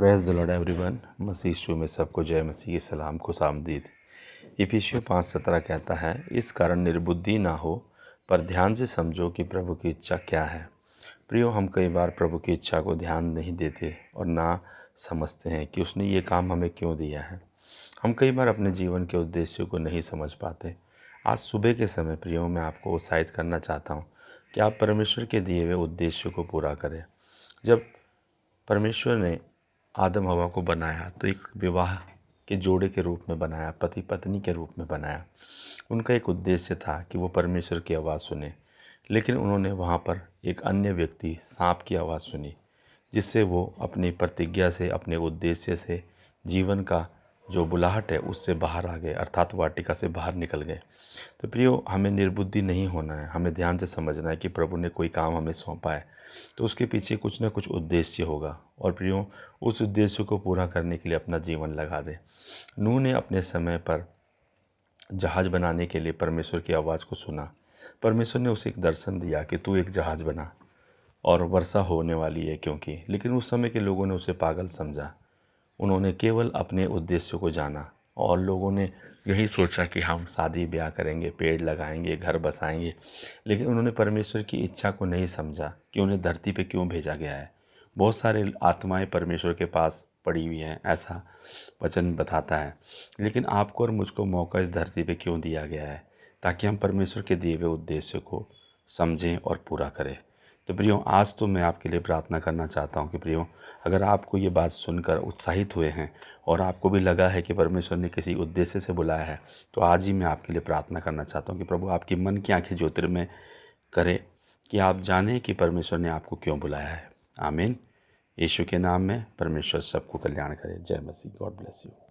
Praise the Lord everyone. मसीह यीशु में सबको जय मसीह, सलाम, खुशामदीद। इफिसियों 5:17 कहता है, इस कारण निर्बुद्धि ना हो, पर ध्यान से समझो कि प्रभु की इच्छा क्या है। प्रियो, हम कई बार प्रभु की इच्छा को ध्यान नहीं देते और ना समझते हैं कि उसने ये काम हमें क्यों दिया है। हम कई बार अपने जीवन के उद्देश्यों को नहीं समझ पाते। आज सुबह के समय प्रियो, मैं आपको उत्साहित करना चाहता हूँ कि आप परमेश्वर के दिए हुए उद्देश्यों को पूरा करें। जब परमेश्वर ने आदम हवा को बनाया तो एक विवाह के जोड़े के रूप में बनाया, पति पत्नी के रूप में बनाया। उनका एक उद्देश्य था कि वो परमेश्वर की आवाज़ सुने, लेकिन उन्होंने वहाँ पर एक अन्य व्यक्ति सांप की आवाज़ सुनी, जिससे वो अपनी प्रतिज्ञा से, अपने उद्देश्य से, जीवन का जो बुलाहट है उससे बाहर आ गए, अर्थात वाटिका से बाहर निकल गए। तो प्रियो, हमें निर्बुद्धि नहीं होना है। हमें ध्यान से समझना है कि प्रभु ने कोई काम हमें सौंपा है तो उसके पीछे कुछ ना कुछ उद्देश्य होगा, और प्रियो, उस उद्देश्य को पूरा करने के लिए अपना जीवन लगा दे। नूह ने अपने समय पर जहाज़ बनाने के लिए परमेश्वर की आवाज़ को सुना। परमेश्वर ने उसे एक दर्शन दिया कि तू एक जहाज़ बना और वर्षा होने वाली है क्योंकि, लेकिन उस समय के लोगों ने उसे पागल समझा। उन्होंने केवल अपने उद्देश्य को जाना और लोगों ने यही सोचा कि हम शादी ब्याह करेंगे, पेड़ लगाएंगे, घर बसाएंगे, लेकिन उन्होंने परमेश्वर की इच्छा को नहीं समझा कि उन्हें धरती पे क्यों भेजा गया है। बहुत सारे आत्माएं परमेश्वर के पास पड़ी हुई हैं, ऐसा वचन बताता है, लेकिन आपको और मुझको मौका इस धरती पे क्यों दिया गया है? ताकि हम परमेश्वर के दिए हुए उद्देश्य को समझें और पूरा करें। तो प्रियो, आज तो मैं आपके लिए प्रार्थना करना चाहता हूँ कि प्रियो, अगर आपको ये बात सुनकर उत्साहित हुए हैं और आपको भी लगा है कि परमेश्वर ने किसी उद्देश्य से बुलाया है, तो आज ही मैं आपके लिए प्रार्थना करना चाहता हूँ कि प्रभु आपकी मन की आंखें ज्योतिर्मय करे, कि आप जानें कि परमेश्वर ने आपको क्यों बुलाया है। आमीन। यीशु के नाम में परमेश्वर सबको कल्याण करे। जय मसीह। God bless you.